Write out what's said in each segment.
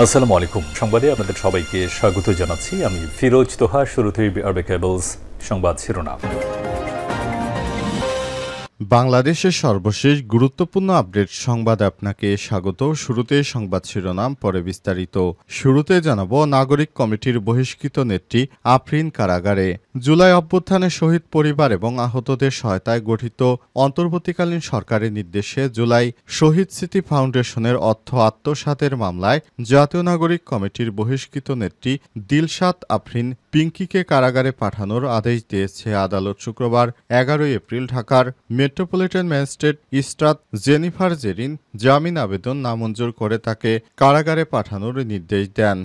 আসসালামু আলাইকুম। সংবাদে আপনাদের সবাইকে স্বাগত জানাচ্ছি। আমি ফিরোজ তোহা। শুরুতেই আরবে কেবলস সংবাদ শিরোনাম। বাংলাদেশের সর্বশেষ গুরুত্বপূর্ণ আপডেট সংবাদ আপনাকে স্বাগত। শুরুতে সংবাদ শিরোনাম, পরে বিস্তারিত। শুরুতে জানাবো, নাগরিক কমিটির বহিষ্কৃত নেত্রী আফরিন কারাগারে। জুলাই অভ্যুত্থানে শহীদ পরিবার এবং আহতদের সহায়তায় গঠিত অন্তর্বর্তীকালীন সরকারের নির্দেশে জুলাই শহীদ স্মৃতি ফাউন্ডেশনের অর্থ আত্মসাতের মামলায় জাতীয় নাগরিক কমিটির বহিষ্কৃত নেত্রী দিলশাদ আফরিন পিঙ্কিকে কারাগারে পাঠানোর আদেশ দিয়েছে আদালত। শুক্রবার 11 এপ্রিল ঢাকার metropolitan magistrate Ishrat Jennifer Zerin জামিন আবেদন নামঞ্জুর করে তাকে কারাগারে পাঠানোর নির্দেশ দেন।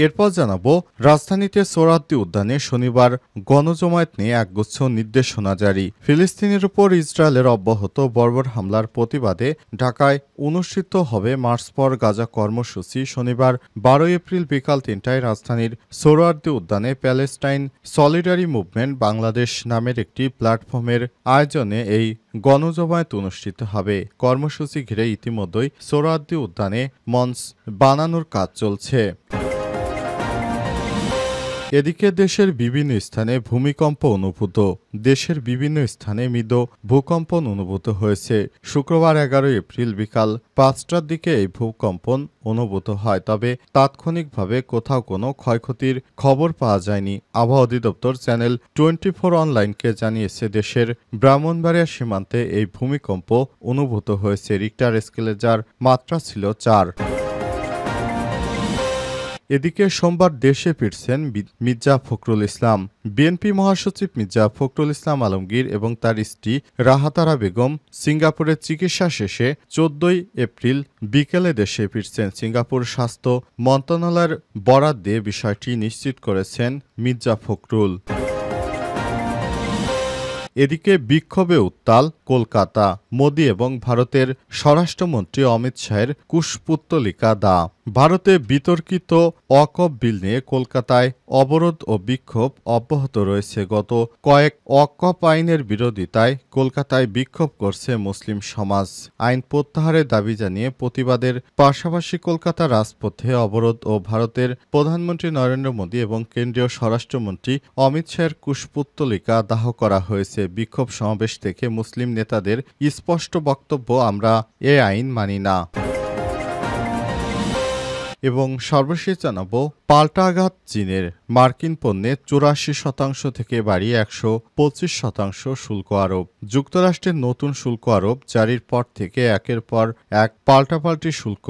এরপর জানাবো, রাজধানীতে সোহরাওয়ার্দী উদ্যানে শনিবার গণজমায়েত নিয়ে একগুচ্ছ নির্দেশনা জারি। ফিলিস্তিনের উপর ইসরায়েলের অব্যাহত বর্বর হামলার প্রতিবাদে ঢাকায় অনুষ্ঠিত হবে মার্চ ফর গাজা কর্মসূচি। শনিবার 12 এপ্রিল বিকাল 3টায় রাজধানীর সোহরাওয়ার্দী উদ্যানে প্যালেস্টাইন সলিডারি মুভমেন্ট বাংলাদেশ নামের একটি প্ল্যাটফর্মের আয়োজনে এই গণজমায়েত অনুষ্ঠিত হবে। কর্মসূচি ঘিরে ইতিমধ্যেই সোহরাওয়ার্দী উদ্যানে মঞ্চ বানানোর কাজ চলছে। এদিকে দেশের বিভিন্ন স্থানে ভূমিকম্প অনুভূত। দেশের বিভিন্ন স্থানে মৃদু ভূকম্পন অনুভূত হয়েছে। শুক্রবার 11 এপ্রিল বিকাল 5টার দিকে এই ভূকম্পন অনুভূত হয়, তবে তাৎক্ষণিকভাবে কোথাও কোনো ক্ষয়ক্ষতির খবর পাওয়া যায়নি। আবহাওয়া অধিদপ্তর চ্যানেল 24 অনলাইনকে জানিয়েছে, দেশের ব্রাহ্মণবাড়িয়া সীমান্তে এই ভূমিকম্প অনুভূত হয়েছে। রিক্টার স্কেলে যার মাত্রা ছিল 4। এদিকে সোমবার দেশে ফিরছেন মির্জা ফখরুল ইসলাম। বিএনপি মহাসচিব মির্জা ফখরুল ইসলাম আলমগীর এবং তার স্ত্রী রাহাতারা বেগম সিঙ্গাপুরের চিকিৎসা শেষে 14 এপ্রিল বিকেলে দেশে ফিরছেন। সিঙ্গাপুর স্বাস্থ্য মন্ত্রণালয়ের বরাত দিয়ে বিষয়টি নিশ্চিত করেছেন মির্জা ফখরুল। এদিকে বিক্ষোভে উত্তাল কলকাতা। মোদি এবং ভারতের স্বরাষ্ট্রমন্ত্রী অমিত শাহের কুশপুত্তলিকা দা। ভারতে বিতর্কিত ওয়াকফ বিল নিয়ে কলকাতায় অবরোধ ও বিক্ষোভ অব্যাহত রয়েছে। গত কয়েক ওয়াকফ আইনের বিরোধিতায় কলকাতায় বিক্ষোভ করছে মুসলিম সমাজ। আইন প্রত্যাহারের দাবি জানিয়ে প্রতিবাদের পাশাপাশি কলকাতা রাজপথে অবরোধ ও ভারতের প্রধানমন্ত্রী নরেন্দ্র মোদী এবং কেন্দ্রীয় স্বরাষ্ট্রমন্ত্রী অমিত শাহের কুশপুত্তলিকা দাহ করা হয়েছে। বিক্ষোভ সমাবেশ থেকে মুসলিম নেতাদের স্পষ্ট বক্তব্য, আমরা এ আইন মানি না। এবং সর্বশেষ জানাবো, পাল্টা আঘাত চীনের। মার্কিন পণ্যে 84% থেকে বাড়িয়ে 125% শুল্ক আরোপ। যুক্তরাষ্ট্রের নতুন শুল্ক আরোপ জারির পর থেকে একের পর এক পাল্টাপাল্টি শুল্ক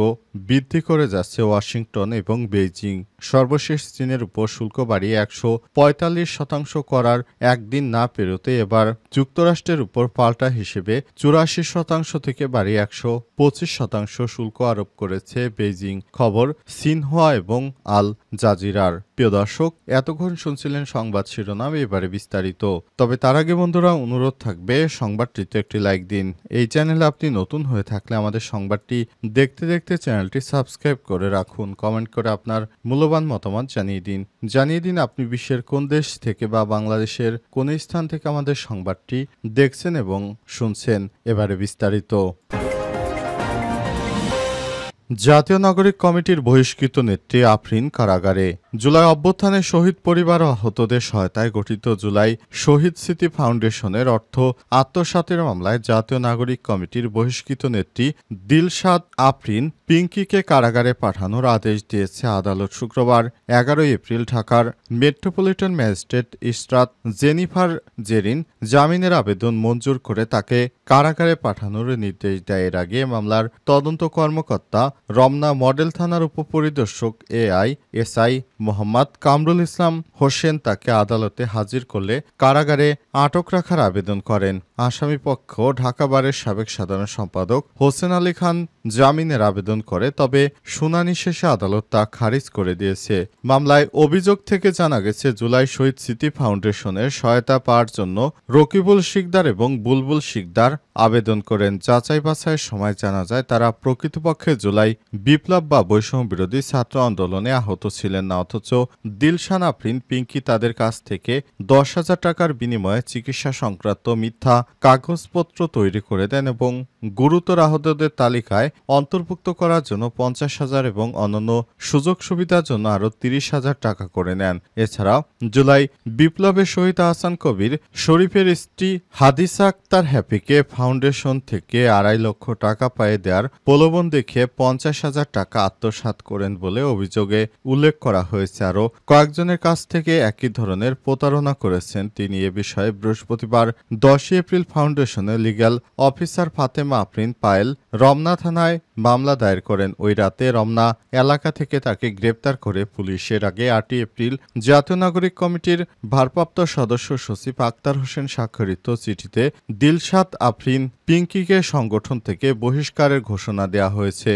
বৃদ্ধি করে যাচ্ছে ওয়াশিংটন এবং বেইজিং। সর্বশেষ চীনের উপর শুল্ক বাড়িয়ে 145% করার একদিন না পেরোতে এবার যুক্তরাষ্ট্রের উপর পাল্টা হিসেবে 84% থেকে বাড়িয়ে 125% শুল্ক আরোপ করেছে বেইজিং। খবর সিনহুয়া এবং আল জাজিরার। প্রিয় দর্শক, এতক্ষণ শুনছিলেন সংবাদ শিরোনাম, এবারে বিস্তারিত। তবে তার আগে বন্ধুরা, অনুরোধ থাকবে সংবাদটিতে একটি লাইক দিন। এই চ্যানেলে আপনি নতুন হয়ে থাকলে আমাদের সংবাদটি দেখতে দেখতে চ্যানেলটি সাবস্ক্রাইব করে রাখুন। কমেন্ট করে আপনার মূল্যবান মতামত জানিয়ে দিন আপনি বিশ্বের কোন দেশ থেকে বা বাংলাদেশের কোন স্থান থেকে আমাদের সংবাদটি দেখছেন এবং শুনছেন। এবারে বিস্তারিত। জাতীয় নাগরিক কমিটির বহিষ্কৃত নেত্রী আফরিন কারাগারে। জুলাই অভ্যুত্থানে শহীদ পরিবার ও আহতদের সহায়তায় গঠিত জুলাই শহীদ স্মৃতি ফাউন্ডেশনের অর্থ আত্মসাতের মামলায় জাতীয় নাগরিক কমিটির বহিষ্কৃত নেত্রী দিলশাদ আফরিন পিঙ্কিকে কারাগারে পাঠানোর আদেশ দিয়েছে আদালত। শুক্রবার 11 এপ্রিল ঢাকার metropolitan magistrate Ishrat Jennifer Zerin জামিনের আবেদন মঞ্জুর করে তাকে কারাগারে পাঠানোর নির্দেশ দেয়। এর আগে মামলার তদন্ত কর্মকর্তা রমনা মডেল থানার উপপরিদর্শক এসআই মোহাম্মদ কামরুল ইসলাম হোসেন তাকে আদালতে হাজির করলে কারাগারে আটক রাখার আবেদন করেন। আসামিপক্ষ ঢাকা বারের সাবেক সাধারণ সম্পাদক হোসেন আলী খান জামিনের আবেদন করে, তবে শুনানি শেষে আদালত তা খারিজ করে দিয়েছে। মামলায় অভিযোগ থেকে জানা গেছে, জুলাই শহীদ স্মৃতি ফাউন্ডেশনের সহায়তা পাওয়ার জন্য রকিবুল শিকদার এবং বুলবুল শিকদার আবেদন করেন। যাচাই বাছাইয়ের সময় জানা যায় তারা প্রকৃতপক্ষে জুলাই বিপ্লব বা বৈষম্য বিরোধী ছাত্র আন্দোলনে আহত ছিলেন না, অথচ দিলশান আফরিন পিঙ্কি তাদের কাছ থেকে 10,000 টাকার বিনিময়ে চিকিৎসা সংক্রান্ত মিথ্যা কাগজপত্র তৈরি করে দেন এবং গুরুতর আহতদের তালিকায় অন্তর্ভুক্ত করার জন্য 50,000 এবং অন্যান্য সুযোগ সুবিধার জন্য আরও 30,000 টাকা করে নেন। এছাড়াও জুলাই বিপ্লবে শহীদ আহসান কবির শরীফের স্ত্রী হাদিসা আক্তার হ্যাপিকে ফাউন্ডেশন থেকে 2.5 লক্ষ টাকা পাইয়ে দেওয়ার প্রলোভন দেখিয়ে 50,000 টাকা আত্মসাৎ করেন বলে অভিযোগে উল্লেখ করা হয়েছে। আরও কয়েকজনের কাছ থেকে একই ধরনের প্রতারণা করেছেন তিনি। এ বিষয়ে বৃহস্পতিবার 10 এপ্রিল ফাউন্ডেশনের লিগ্যাল অফিসার ফাতেমা আফরিন পায়েল রমনা থানায় মামলা দায়ের করেন। ওই রাতে রমনা এলাকা থেকে তাকে গ্রেপ্তার করে পুলিশ। এর আগে 8 এপ্রিল জাতীয় নাগরিক কমিটির ভারপ্রাপ্ত সদস্য সচিব আক্তার হোসেন স্বাক্ষরিত চিঠিতে দিলশাদ আফরিন পিঙ্কিকে সংগঠন থেকে বহিষ্কারের ঘোষণা দেওয়া হয়েছে।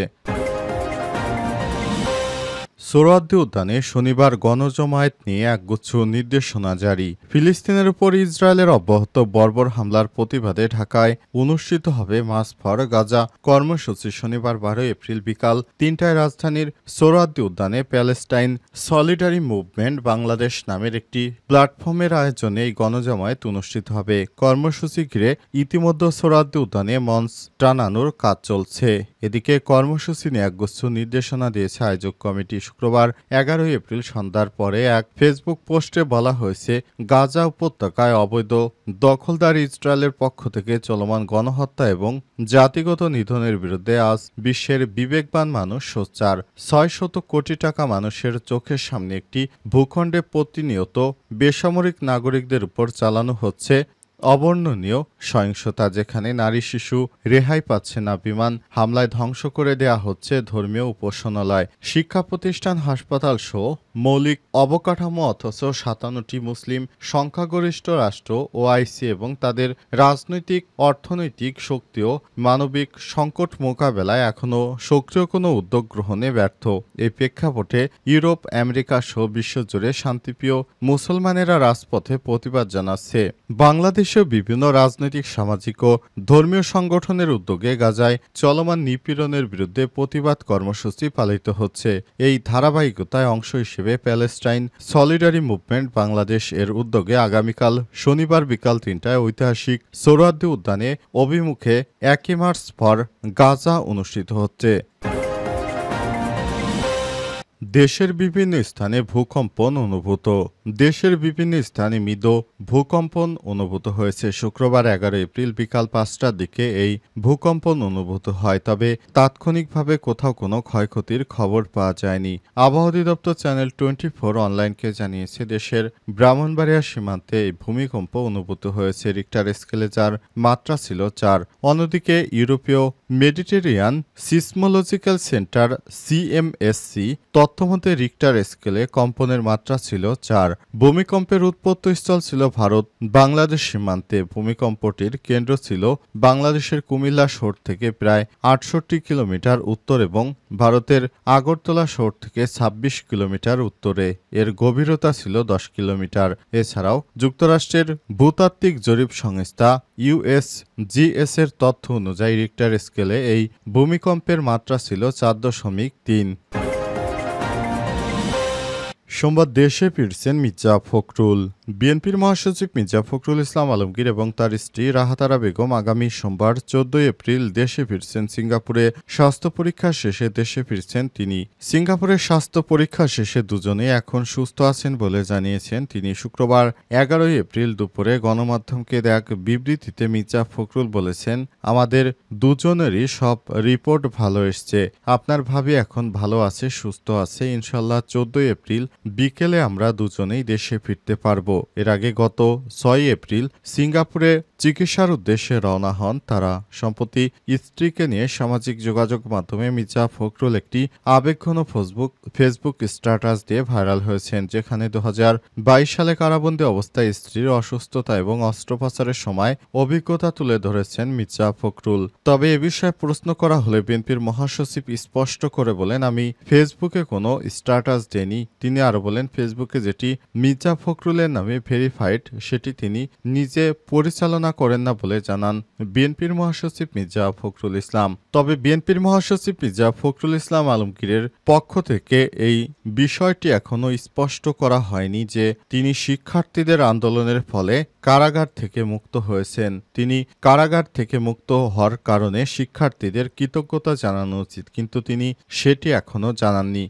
সোহরাওয়ার্দী উদ্যানে শনিবার গণজমায়েত নিয়ে একগুচ্ছ নির্দেশনা জারি। ফিলিস্তিনের উপর ইসরায়েলের অব্যাহত বর্বর হামলার প্রতিবাদে ঢাকায় অনুষ্ঠিত হবে মার্চ ফর গাজা কর্মসূচি। শনিবার 12 এপ্রিল বিকাল 3টায় রাজধানীর সোহরাওয়ার্দী উদ্যানে প্যালেস্টাইন সলিডারি মুভমেন্ট বাংলাদেশ নামের একটি প্ল্যাটফর্মের আয়োজনে এই গণজমায়েত অনুষ্ঠিত হবে। কর্মসূচি ঘিরে ইতিমধ্যে সোহরাওয়ার্দী উদ্যানে মঞ্চ টানানোর কাজ চলছে। এদিকে কর্মসূচি নিয়ে একগুচ্ছ নির্দেশনা দিয়েছে আয়োজক কমিটি। শুক্রবার 11 এপ্রিল সন্ধ্যার পরে এক ফেসবুক পোস্টে বলা হয়েছে, গাজা উপত্যকায় অবৈধ দখলদার ইসরায়েলের পক্ষ থেকে চলমান গণহত্যা এবং জাতিগত নিধনের বিরুদ্ধে আজ বিশ্বের বিবেকবান মানুষ সোচ্চার। 600 কোটি টাকা মানুষের চোখের সামনে একটি ভূখণ্ডে প্রতিনিয়ত বেসামরিক নাগরিকদের উপর চালানো হচ্ছে অবর্ণনীয় সহিংসতা, যেখানে নারী শিশু রেহাই পাচ্ছে না। বিমান হামলায় ধ্বংস করে দেয়া হচ্ছে ধর্মীয় উপাসনালয়, শিক্ষা প্রতিষ্ঠান, হাসপাতাল সহ মৌলিক অবকাঠামো, অথচ 57টি মুসলিম সংখ্যাগরিষ্ঠ রাষ্ট্র ওআইসি এবং তাদের রাজনৈতিক অর্থনৈতিক শক্তি ও মানবিক সংকট মোকাবেলায় এখনও সক্রিয় কোনো উদ্যোগ গ্রহণে ব্যর্থ। এই প্রেক্ষাপটে ইউরোপ, আমেরিকা সহ বিশ্বজুড়ে শান্তিপ্রিয় মুসলমানেরা রাজপথে প্রতিবাদ জানাচ্ছে। বাংলাদেশেও বিভিন্ন রাজনৈতিক, সামাজিক ও ধর্মীয় সংগঠনের উদ্যোগে গাজায় চলমান নিপীড়নের বিরুদ্ধে প্রতিবাদ কর্মসূচি পালিত হচ্ছে। এই ধারাবাহিকতায় অংশ হিসেবে প্যালেস্টাইন সলিডারি মুভমেন্ট বাংলাদেশ এর উদ্যোগে আগামীকাল শনিবার বিকাল 3টায় ঐতিহাসিক সোহরাওয়ার্দী উদ্যানে অভিমুখে 1 মার্চ ফর গাজা অনুষ্ঠিত হচ্ছে। দেশের বিভিন্ন স্থানে ভূকম্পন অনুভূত। দেশের বিভিন্ন স্থানে মৃদু ভূকম্পন অনুভূত হয়েছে। শুক্রবার 11 এপ্রিল বিকাল 5টার দিকে এই ভূকম্পন অনুভূত হয়, তবে তাৎক্ষণিকভাবে কোথাও কোনো ক্ষয়ক্ষতির খবর পাওয়া যায়নি। আবহাওয়া অধিদপ্তর চ্যানেল 24 অনলাইনকে জানিয়েছে, দেশের ব্রাহ্মণবাড়িয়া সীমান্তে এই ভূমিকম্প অনুভূত হয়েছে। রিক্টার স্কেলে যার মাত্রা ছিল 4। অন্যদিকে ইউরোপীয় মেডিটেরিয়ান সিসমোলজিক্যাল সেন্টার সিএমএসসি তথ্যমতে রিক্টার স্কেলে কম্পনের মাত্রা ছিল 4। ভূমিকম্পের উৎপত্তিস্থল ছিল ভারত বাংলাদেশ সীমান্তে। ভূমিকম্পটির কেন্দ্র ছিল বাংলাদেশের কুমিল্লা শহর থেকে প্রায় 68 কিলোমিটার উত্তর এবং ভারতের আগরতলা শহর থেকে 26 কিলোমিটার উত্তরে। এর গভীরতা ছিল 10 কিলোমিটার। এছাড়াও যুক্তরাষ্ট্রের ভূতাত্ত্বিক জরিপ সংস্থা ইউএসজিএস এর তথ্য অনুযায়ী রিক্টার স্কেলে এই ভূমিকম্পের মাত্রা ছিল 4.3। সোমবার দেশে ফিরছেন মির্জা ফখরুল। বিএনপির মহাসচিব মির্জা ফখরুল ইসলাম আলমগীর এবং তার স্ত্রী রাহাতারা বেগম আগামী সোমবার 14 এপ্রিল দেশে ফিরছেন। সিঙ্গাপুরে স্বাস্থ্য পরীক্ষা শেষে দেশে ফিরছেন তিনি। সিঙ্গাপুরের স্বাস্থ্য পরীক্ষা শেষে দুজনেই এখন সুস্থ আছেন বলে জানিয়েছেন তিনি। শুক্রবার 11 এপ্রিল দুপুরে গণমাধ্যমকে এক বিবৃতিতে মির্জা ফখরুল বলেছেন, আমাদের দুজনেরই সব রিপোর্ট ভালো এসছে। আপনার ভাবি এখন ভালো আছে, সুস্থ আছে। ইনশাল্লাহ 14 এপ্রিল বিকেলে আমরা দুজনেই দেশে ফিরতে পারব। এর আগে গত 6 এপ্রিল সিঙ্গাপুরে চিকিৎসার উদ্দেশ্যে রওনা হন তারা। সম্প্রতি স্ত্রীকে নিয়ে সামাজিক যোগাযোগ মাধ্যমে মির্জা ফখরুল একটি আবেগঘন ফেসবুক স্ট্যাটাস দিয়ে ভাইরাল হয়েছেন, যেখানে 2022 সালে কারাবন্দী অবস্থায় স্ত্রীর অসুস্থতা এবং অস্ত্রোপচারের সময় অভিজ্ঞতা তুলে ধরেছেন মির্জা ফখরুল। তবে এ বিষয়ে প্রশ্ন করা হলে বিএনপির মহাসচিব স্পষ্ট করে বলেন, আমি ফেসবুকে কোনো স্ট্যাটাস দেইনি। তিনি আরও বলেন, ফেসবুকে যেটি মির্জা ফখরুলের নামে মাধ্যমে ভেরিফাইড সেটি তিনি নিজে পরিচালনা করেন না বলে জানান বিএনপির মহাসচিব মির্জা ফখরুল ইসলাম। তবে বিএনপির মহাসচিব মির্জা ফখরুল ইসলাম আলমগীরের পক্ষ থেকে এই বিষয়টি এখনো স্পষ্ট করা হয়নি যে তিনি শিক্ষার্থীদের আন্দোলনের ফলে কারাগার থেকে মুক্ত হয়েছেন। তিনি কারাগার থেকে মুক্ত হওয়ার কারণে শিক্ষার্থীদের কৃতজ্ঞতা জানানো উচিত, কিন্তু তিনি সেটি এখনো জানাননি।